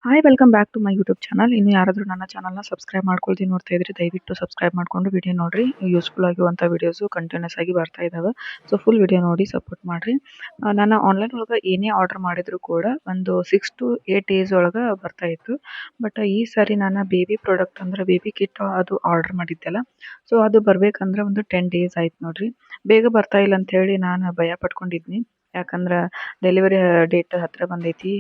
Hi welcome back to my YouTube channel. ಇನ್ನು ಯಾರಾದರೂ ನನ್ನ ಚಾನಲ್ನ ಸಬ್ಸ್ಕ್ರೈಬ್ ಮಾಡ್ಕೊಳ್ತೀನಿ ನೋಡ್ತಾ ಇದ್ರಿ, ದಯವಿಟ್ಟು ಸಬ್ಸ್ಕ್ರೈಬ್ ಮಾಡ್ಕೊಂಡು ವಿಡಿಯೋ ನೋಡ್ರಿ. ಯೂಸ್ಫುಲ್ ಆಗಿರುವಂಥ ವಿಡಿಯೋಸು ಕಂಟಿನ್ಯೂಸ್ ಆಗಿ ಬರ್ತಾ ಇದ್ದಾವೆ. ಸೊ ಫುಲ್ ವಿಡಿಯೋ ನೋಡಿ ಸಪೋರ್ಟ್ ಮಾಡಿರಿ. ನಾನು ಆನ್ಲೈನ್ ಒಳಗೆ ಏನೇ ಆರ್ಡರ್ ಮಾಡಿದ್ರು ಕೂಡ ಒಂದು 6 to 8 ಡೇಸ್ ಒಳಗೆ ಬರ್ತಾ ಇತ್ತು. ಬಟ್ ಈ ಸಾರಿ ನಾನು ಬೇಬಿ ಪ್ರಾಡಕ್ಟ್ ಅಂದ್ರೆ ಬೇಬಿ ಕಿಟ್ ಅದು ಆರ್ಡರ್ ಮಾಡಿದ್ದೆಲ್ಲ. ಸೊ ಅದು ಬರ್ಬೇಕಂದ್ರೆ ಒಂದು 10 ಡೇಸ್ ಆಯ್ತು ನೋಡ್ರಿ. ಬೇಗ ಬರ್ತಾ ಇಲ್ಲ ಅಂತ ಹೇಳಿ ನಾನು ಭಯ ಪಟ್ಕೊಂಡಿದ್ನಿ. ಯಾಕಂದ್ರೆ ಡೆಲಿವರಿ ಡೇಟ್ ಹತ್ರ ಬಂದೈತಿ,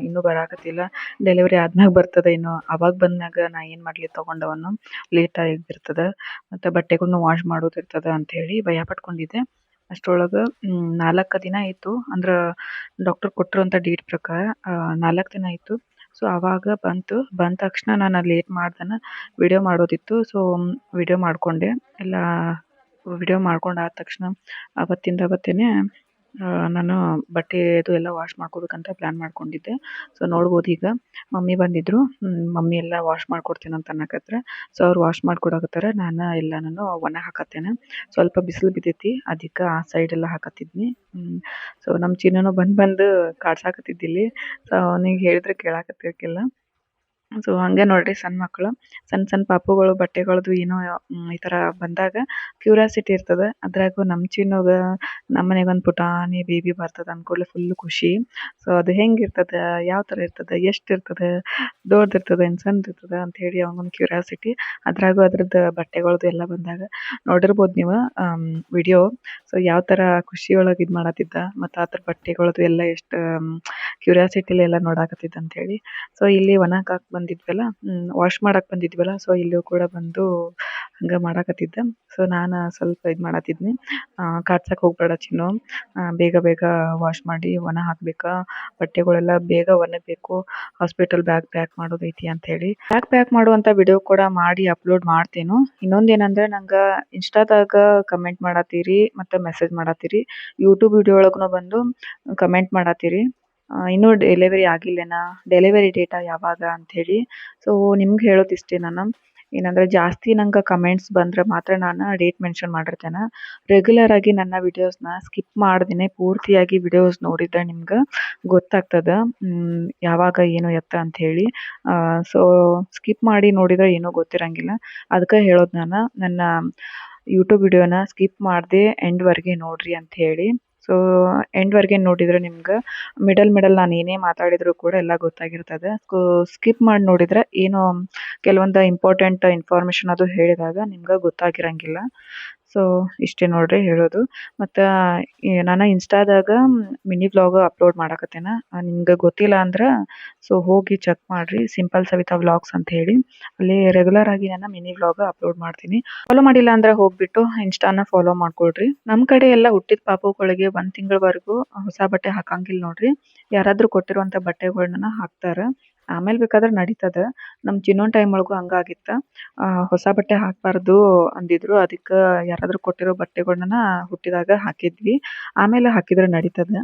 ಇನ್ನೂ ಬರಾಕತ್ತಿಲ್ಲ. ಡೆಲಿವರಿ ಆದ್ಮ್ಯಾಗ ಬರ್ತದ ಏನೋ, ಅವಾಗ ಬಂದ್ಮ್ಯಾಗ ನಾ ಏನು ಮಾಡಲಿ ತೊಗೊಂಡವನು ಲೇಟ್ ಆಗಿರ್ತದೆ, ಮತ್ತು ಬಟ್ಟೆಗಳನ್ನು ವಾಶ್ ಮಾಡೋದಿರ್ತದೆ ಅಂಥೇಳಿ ಭಯ ಪಟ್ಕೊಂಡಿದ್ದೆ. ಅಷ್ಟರೊಳಗೆ 4 ದಿನ ಆಯಿತು, ಅಂದ್ರೆ ಡಾಕ್ಟರ್ ಕೊಟ್ಟಿರುವಂಥ ಡೇಟ್ ಪ್ರಕಾರ 4 ದಿನ ಆಯಿತು. ಸೊ ಆವಾಗ ಬಂದ ತಕ್ಷಣ ನಾನು ಲೇಟ್ ಮಾಡ್ದನ ವಿಡಿಯೋ ಮಾಡೋದಿತ್ತು. ಸೊ ವಿಡಿಯೋ ಮಾಡಿಕೊಂಡೆ ಎಲ್ಲ. ವಿಡಿಯೋ ಮಾಡ್ಕೊಂಡು ಆದ ತಕ್ಷಣ ಅವತ್ತೇನೆ ನಾನು ಬಟ್ಟೆದು ಎಲ್ಲ ವಾಶ್ ಮಾಡ್ಕೋಬೇಕಂತ ಪ್ಲ್ಯಾನ್ ಮಾಡ್ಕೊಂಡಿದ್ದೆ. ಸೊ ನೋಡ್ಬೋದು ಈಗ ಮಮ್ಮಿ ಬಂದಿದ್ರು. ಮಮ್ಮಿ ಎಲ್ಲ ವಾಶ್ ಮಾಡ್ಕೊಡ್ತೀನಿ ಅಂತ ಅನ್ನಕತ್ರ. ಸೊ ಅವ್ರು ವಾಶ್ ಮಾಡ್ಕೊಡಕತ್ತಾರ, ನಾನು ಎಲ್ಲನೂ ಒಣ ಹಾಕತ್ತೇನೆ. ಸ್ವಲ್ಪ ಬಿಸಿಲು ಬಿದ್ದೈತಿ, ಅದಕ್ಕೆ ಆ ಸೈಡ್ ಎಲ್ಲ ಹಾಕತ್ತಿದ್ನಿ. ಸೊ ನಮ್ಮ ಚಿನ್ನನು ಬಂದು ಕಾಡ್ಸಾಕತ್ತಿದ್ದಿಲ್ಲಿ. ಸೊ ಅವನಿಗೆ ಹೇಳಿದ್ರೆ ಕೇಳಾಕತ್ತಿರ್ಕಿಲ್ಲ. ಸೊ ಹಂಗೆ ನೋಡ್ರಿ, ಸಣ್ಣ ಮಕ್ಕಳು ಸಣ್ಣ ಪಾಪುಗಳು ಬಟ್ಟೆಗಳದ್ದು ಏನೋ ಈ ಥರ ಬಂದಾಗ ಕ್ಯೂರಿಯಾಸಿಟಿ ಇರ್ತದೆ. ಅದ್ರಾಗೂ ನಮ್ಮ ಚಿನ್ನುಗ ನಮ್ಮ ಮನೆಗೆ ಒಂದು ಪುಟಾಣಿ ಬೇಬಿ ಬರ್ತದೆ ಅಂದ್ಕೂಡ್ಲೆ ಫುಲ್ ಖುಷಿ. ಸೊ ಅದು ಹೆಂಗಿರ್ತದೆ, ಯಾವ ಥರ ಇರ್ತದೆ, ಎಷ್ಟು ಇರ್ತದೆ, ದೊಡ್ಡದಿರ್ತದೆ ಏನು ಸಣ್ಣದಿರ್ತದೆ ಅಂತ ಹೇಳಿ ಅವನೊಂದು ಕ್ಯೂರಿಯಾಸಿಟಿ. ಅದ್ರಾಗೂ ಅದ್ರದ್ದು ಬಟ್ಟೆಗಳದ್ದು ಎಲ್ಲ ಬಂದಾಗ ನೋಡಿರ್ಬೋದು ನೀವು ವಿಡಿಯೋ. ಸೊ ಯಾವ ಥರ ಖುಷಿಯೊಳಗೆ ಇದು ಮಾಡತ್ತಿದ್ದ, ಮತ್ತು ಆ ಥರ ಬಟ್ಟೆಗಳದ್ದು ಎಲ್ಲ ಎಷ್ಟು ಕ್ಯೂರಿಯಾಸಿಟಿಲಿ ಎಲ್ಲ ನೋಡಾಕತ್ತಿದ್ದ ಅಂಥೇಳಿ. ಸೊ ಇಲ್ಲಿ ಒಣಗಾಕಿ ಬಂದಿದ್ವಲ್ಲ, ವಾಶ್ ಮಾಡಕ್ಕೆ ಬಂದಿದ್ವಲ್ಲ, ಸೊ ಇಲ್ಲೂ ಕೂಡ ಬಂದು ಹಂಗೆ ಮಾಡಾಕತ್ತಿದ್ದ. ಸೊ ನಾನು ಸ್ವಲ್ಪ ಇದು ಮಾಡತ್ತಿದ್ನಿ, ಕಾಡ್ಸಕ್ಕೆ ಹೋಗ್ಬೇಡ ಚಿನ್ನು, ಬೇಗ ವಾಶ್ ಮಾಡಿ ಒಣ ಹಾಕ್ಬೇಕಾ, ಬಟ್ಟೆಗಳೆಲ್ಲ ಬೇಗ ಒಣಗಬೇಕು, ಹಾಸ್ಪಿಟಲ್ ಬ್ಯಾಗ್ ಪ್ಯಾಕ್ ಮಾಡೋದೈತಿ ಅಂಥೇಳಿ. ಬ್ಯಾಗ್ ಪ್ಯಾಕ್ ಮಾಡುವಂಥ ವಿಡಿಯೋ ಕೂಡ ಮಾಡಿ ಅಪ್ಲೋಡ್ ಮಾಡ್ತೇನು. ಇನ್ನೊಂದೇನಂದ್ರೆ, ನಂಗೆ ಇನ್ಸ್ಟಾದಾಗ ಕಮೆಂಟ್ ಮಾಡತ್ತೀರಿ ಮತ್ತು ಮೆಸೇಜ್ ಮಾಡತ್ತೀರಿ, ಯೂಟ್ಯೂಬ್ ವಿಡಿಯೋ ಒಳಗೂ ಬಂದು ಕಮೆಂಟ್ ಮಾಡತ್ತೀರಿ ಇನ್ನೂ ಡೆಲಿವರಿ ಆಗಿಲ್ಲೇನಾ, ಡೆಲಿವರಿ ಡೇಟಾ ಯಾವಾಗ ಅಂಥೇಳಿ. ಸೊ ನಿಮ್ಗೆ ಹೇಳೋದಿಷ್ಟೇ, ನಾನು ಏನಂದರೆ ಜಾಸ್ತಿ ನಂಗೆ ಕಮೆಂಟ್ಸ್ ಬಂದರೆ ಮಾತ್ರ ನಾನು ಡೇಟ್ ಮೆನ್ಷನ್ ಮಾಡಿರ್ತೇನೆ. ರೆಗ್ಯುಲರ್ ಆಗಿ ನನ್ನ ವಿಡಿಯೋಸ್ನ ಸ್ಕಿಪ್ ಮಾಡ್ದೇ ಪೂರ್ತಿಯಾಗಿ ವಿಡಿಯೋಸ್ ನೋಡಿದ್ರೆ ನಿಮ್ಗೆ ಗೊತ್ತಾಗ್ತದೆ ಯಾವಾಗ ಏನು ಎತ್ತ ಅಂಥೇಳಿ. ಸೊ ಸ್ಕಿಪ್ ಮಾಡಿ ನೋಡಿದರೆ ಏನೂ ಗೊತ್ತಿರಂಗಿಲ್ಲ. ಅದಕ್ಕೆ ಹೇಳೋದು, ನಾನು ನನ್ನ ಯೂಟ್ಯೂಬ್ ವಿಡಿಯೋನ ಸ್ಕಿಪ್ ಮಾಡದೆ ಎಂಡ್ವರೆಗೆ ನೋಡ್ರಿ ಅಂಥೇಳಿ. ಸೊ ಎಂಡ್ವರೆಗೆ ನೋಡಿದರೆ ನಿಮ್ಗೆ ಮಿಡಲ್ ನಾನು ಏನೇ ಮಾತಾಡಿದರೂ ಕೂಡ ಎಲ್ಲ ಗೊತ್ತಾಗಿರ್ತದೆ. ಸ್ಕಿಪ್ ಮಾಡಿ ನೋಡಿದರೆ ಏನೋ ಕೆಲವೊಂದು ಇಂಪಾರ್ಟೆಂಟ್ ಇನ್ಫಾರ್ಮೇಷನ್ ಅದು ಹೇಳಿದಾಗ ನಿಮ್ಗೆ ಗೊತ್ತಾಗಿರಂಗಿಲ್ಲ. ಸೊ ಇಷ್ಟೇ ನೋಡ್ರಿ ಹೇಳೋದು. ಮತ್ತು ನಾನು ಇನ್ಸ್ಟಾದಾಗ ಮಿನಿ ವ್ಲಾಗ್ ಅಪ್ಲೋಡ್ ಮಾಡಕತ್ತೇನೆ. ನಿಮ್ಗೆ ಗೊತ್ತಿಲ್ಲ ಅಂದ್ರೆ ಸೊ ಹೋಗಿ ಚೆಕ್ ಮಾಡಿರಿ, ಸಿಂಪಲ್ ಸವಿತಾ ವ್ಲಾಗ್ಸ್ ಅಂತ ಹೇಳಿ. ಅಲ್ಲಿ ರೆಗ್ಯುಲರ್ ಆಗಿ ನಾನು ಮಿನಿ ವ್ಲಾಗ್ ಅಪ್ಲೋಡ್ ಮಾಡ್ತೀನಿ. ಫಾಲೋ ಮಾಡಿಲ್ಲ ಅಂದ್ರೆ ಹೋಗ್ಬಿಟ್ಟು ಇನ್ಸ್ಟಾನ ಫಾಲೋ ಮಾಡ್ಕೊಳ್ರಿ. ನಮ್ಮ ಕಡೆ ಎಲ್ಲ ಹುಟ್ಟಿದ ಪಾಪುಗಳಿಗೆ 1 ತಿಂಗಳವರೆಗೂ ಹೊಸ ಬಟ್ಟೆ ಹಾಕಂಗಿಲ್ಲ ನೋಡ್ರಿ. ಯಾರಾದರೂ ಕೊಟ್ಟಿರುವಂಥ ಬಟ್ಟೆಗಳನ್ನ ಹಾಕ್ತಾರೆ, ಆಮೇಲೆ ಬೇಕಾದ್ರೆ ನಡೀತದೆ. ನಮ್ಮ ಚಿನ್ನೋನ್ ಟೈಮ್ ಒಳಗೂ ಹಂಗಾಗಿತ್ತು. ಹೊಸ ಬಟ್ಟೆ ಹಾಕಬಾರ್ದು ಅಂದಿದ್ರು, ಅದಕ್ಕೆ ಯಾರಾದರೂ ಕೊಟ್ಟಿರೋ ಬಟ್ಟೆಗಳನ್ನ ಹುಟ್ಟಿದಾಗ ಹಾಕಿದ್ವಿ, ಆಮೇಲೆ ಹಾಕಿದ್ರೆ ನಡೀತದೆ.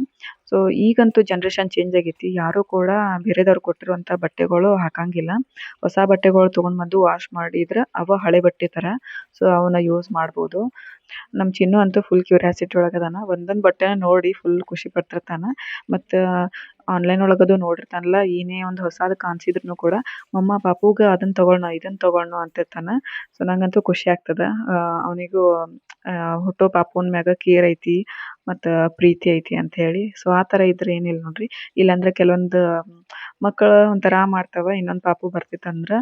ಸೊ ಈಗಂತೂ ಜನ್ರೇಷನ್ ಚೇಂಜ್ ಆಗೈತಿ, ಯಾರೂ ಕೂಡ ಬೇರೆದವ್ರು ಕೊಟ್ಟಿರುವಂಥ ಬಟ್ಟೆಗಳು ಹಾಕಂಗಿಲ್ಲ. ಹೊಸ ಬಟ್ಟೆಗಳು ತೊಗೊಂಡ್ಬಂದು ವಾಶ್ ಮಾಡಿದ್ರೆ ಅವ ಹಳೆ ಬಟ್ಟೆ ಥರ, ಸೊ ಅವನ್ನ ಯೂಸ್ ಮಾಡ್ಬೋದು. ನಮ್ಮ ಚಿನ್ನು ಅಂತೂ ಫುಲ್ ಕ್ಯೂರಿಯಾಸಿಟಿ ಒಳಗದಾನ, ಒಂದೊಂದು ಬಟ್ಟೆನ ನೋಡಿ ಫುಲ್ ಖುಷಿ ಪಡ್ತಿರ್ತಾನೆ. ಮತ್ತು ಆನ್ಲೈನ್ ಒಳಗದು ನೋಡಿರ್ತಾನಲ್ಲ, ಏನೇ ಒಂದು ಹೊಸದು ಕಾಣಿಸಿದ್ರು ಕೂಡ ಮಮ್ಮ ಪಾಪುಗೆ ಅದನ್ನು ತಗೊಳ್ಳೋಣ ಇದನ್ನು ತಗೊಳ್ಳೋಣ ಅಂತಿರ್ತಾನೆ. ಸೊ ನಂಗಂತೂ ಖುಷಿ ಆಗ್ತದೆ. ಅವನಿಗೂ ಹುಟ್ಟೋ ಪಾಪುನ ಮ್ಯಾಗ ಕೇರ್ ಐತಿ ಮತ್ತು ಪ್ರೀತಿ ಐತಿ ಅಂತ ಹೇಳಿ. ಸೊ ಆ ಥರ ಇದ್ರೆ ಏನಿಲ್ಲ ನೋಡ್ರಿ. ಇಲ್ಲಾಂದ್ರೆ ಕೆಲವೊಂದು ಮಕ್ಕಳು ಒಂಥರ ಮಾಡ್ತಾವೆ, ಇನ್ನೊಂದು ಪಾಪು ಬರ್ತಿತ್ತಂದ್ರೆ.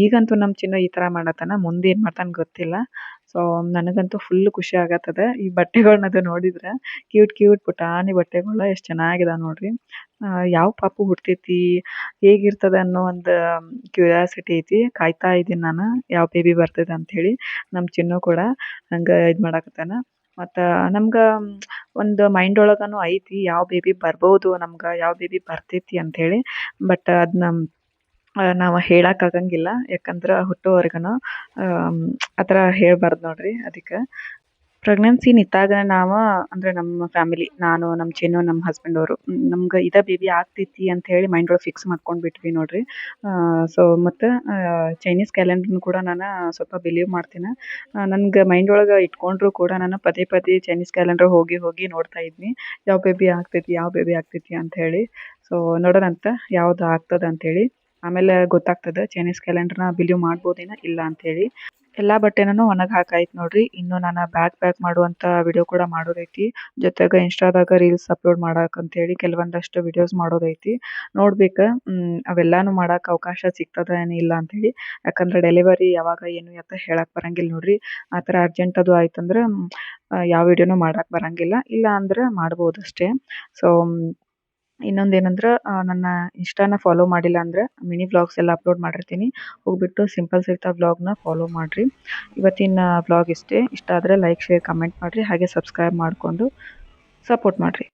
ಈಗಂತೂ ನಮ್ಮ ಚಿನ್ನು ಈ ಥರ ಮಾಡತ್ತಾನ, ಮುಂದೆ ಏನು ಮಾಡ್ತಾನೆ ಗೊತ್ತಿಲ್ಲ. ಸೊ ನನಗಂತೂ ಫುಲ್ ಖುಷಿ ಆಗತ್ತದೆ ಈ ಬಟ್ಟೆಗಳನ್ನದು ನೋಡಿದ್ರೆ. ಕ್ಯೂಟ್ ಪುಟಾಣಿ ಬಟ್ಟೆಗಳು ಎಷ್ಟು ಚೆನ್ನಾಗಿದಾವೆ ನೋಡ್ರಿ. ಯಾವ ಪಾಪು ಹುಡ್ತೈತಿ, ಹೇಗಿರ್ತದೆ ಅನ್ನೋ ಒಂದು ಕ್ಯೂರಿಯಾಸಿಟಿ ಐತಿ. ಕಾಯ್ತಾ ಇದ್ದೀನಿ ನಾನು, ಯಾವ ಬೇಬಿ ಬರ್ತದೆ ಅಂಥೇಳಿ. ನಮ್ಮ ಚಿನ್ನು ಕೂಡ ಹಂಗೆ ಇದು ಮಾಡಕತ್ತಾನ. ಮತ್ತು ನಮ್ಗೆ ಒಂದು ಮೈಂಡ್ ಒಳಗನು ಐತಿ ಯಾವ ಬೇಬಿ ಬರ್ಬೋದು, ನಮ್ಗೆ ಯಾವ ಬೇಬಿ ಬರ್ತೈತಿ ಅಂಥೇಳಿ. ಬಟ್ ಅದನ್ನ ನಾವು ಹೇಳೋಕ್ಕಾಗಂಗಿಲ್ಲ, ಯಾಕಂದ್ರೆ ಹುಟ್ಟೋವರೆಗೂ ಆ ಥರ ಹೇಳ್ಬಾರ್ದು ನೋಡ್ರಿ, ಅದಕ್ಕೆ. ಪ್ರೆಗ್ನೆನ್ಸಿ ನಿಂತಾಗ ನಾವು ಅಂದ್ರೆ ನಮ್ಮ ಫ್ಯಾಮಿಲಿ ನಾನು ನಮ್ಮ ಚಿನ್ನು ನಮ್ಮ ಹಸ್ಬೆಂಡ್ ಅವರು ನಮ್ಗೆ ಇದ ಬೇಬಿ ಆಗ್ತೈತಿ ಅಂತ ಹೇಳಿ ಮೈಂಡ್ ಒಳಗೆ ಫಿಕ್ಸ್ ಮಾಡ್ಕೊಂಡು ಬಿಟ್ವಿ ನೋಡ್ರಿ. ಸೊ ಮತ್ತು ಚೈನೀಸ್ ಕ್ಯಾಲೆಂಡರ್ನು ಕೂಡ ನಾನು ಸ್ವಲ್ಪ ಬಿಲೀವ್ ಮಾಡ್ತೀನಿ. ನನ್ಗೆ ಮೈಂಡ್ ಒಳಗೆ ಇಟ್ಕೊಂಡ್ರು ಕೂಡ ನಾನು ಪದೇ ಪದೇ ಚೈನೀಸ್ ಕ್ಯಾಲೆಂಡರ್ ಹೋಗಿ ಹೋಗಿ ನೋಡ್ತಾ ಇದ್ನಿ ಯಾವ ಬೇಬಿ ಆಗ್ತೈತಿ ಯಾವ ಬೇಬಿ ಆಗ್ತೈತಿ ಅಂತ ಹೇಳಿ. ಸೊ ನೋಡೋಣಂತ ಯಾವ್ದು ಆಗ್ತದ ಅಂತೇಳಿ. ಆಮೇಲೆ ಗೊತ್ತಾಗ್ತದೆ ಚೈನೀಸ್ ಕ್ಯಾಲೆಂಡರ್ನ ಬಿಲೀವ್ ಮಾಡ್ಬೋದೇನ ಇಲ್ಲ ಅಂತೇಳಿ. ಎಲ್ಲಾ ಬಟ್ಟೆನೂ ಒಣಗಿ ಹಾಕಾಯ್ತು ನೋಡ್ರಿ. ಇನ್ನು ನಾನು ಬ್ಯಾಗ್ ಪ್ಯಾಕ್ ಮಾಡುವಂತ ವಿಡಿಯೋ ಕೂಡ ಮಾಡೋದೈತಿ. ಜೊತೆಗೆ ಇನ್ಸ್ಟಾದಾಗ ರೀಲ್ಸ್ ಅಪ್ಲೋಡ್ ಮಾಡಾಕಂತೇಳಿ ಕೆಲವೊಂದಷ್ಟು ವಿಡಿಯೋಸ್ ಮಾಡೋದೈತಿ. ನೋಡ್ಬೇಕ ಅವೆಲ್ಲಾನು ಮಾಡಾಕ ಅವಕಾಶ ಸಿಗ್ತದ ಏನ್ ಇಲ್ಲ ಅಂತೇಳಿ. ಯಾಕಂದ್ರೆ ಡೆಲಿವರಿ ಯಾವಾಗ ಏನು ಅಂತ ಹೇಳಕ್ ಬರಂಗಿಲ್ಲ ನೋಡ್ರಿ. ಆ ಥರ ಅರ್ಜೆಂಟ್ ಅದು ಆಯ್ತಂದ್ರ ಯಾವ ವಿಡಿಯೋನು ಮಾಡಾಕ್ ಬರಂಗಿಲ್ಲ. ಇಲ್ಲ ಅಂದ್ರೆ ಮಾಡ್ಬೋದಷ್ಟೇ. ಸೊ ಇನ್ನೊಂದೇನಂದ್ರೆ ನನ್ನ ಇನ್ಸ್ಟಾನ ಫಾಲೋ ಮಾಡಿಲ್ಲ ಅಂದ್ರೆ ಮಿನಿ ವ್ಲಾಗ್ಸ್ ಎಲ್ಲ ಅಪ್ಲೋಡ್ ಮಾಡಿರ್ತೀನಿ. ಹೋಗ್ಬಿಟ್ಟು ಸಿಂಪಲ್ ಸಹಿತ ವ್ಲಾಗ್ನ ಫಾಲೋ ಮಾಡ್ರಿ. ಇವತ್ತಿನ ವ್ಲಾಗ್ ಇಷ್ಟೇ. ಇಷ್ಟ ಆದರೆ ಲೈಕ್ ಶೇರ್ ಕಮೆಂಟ್ ಮಾಡ್ರಿ. ಹಾಗೆ ಸಬ್ಸ್ಕ್ರೈಬ್ ಮಾಡಿಕೊಂಡು ಸಪೋರ್ಟ್ ಮಾಡ್ರಿ.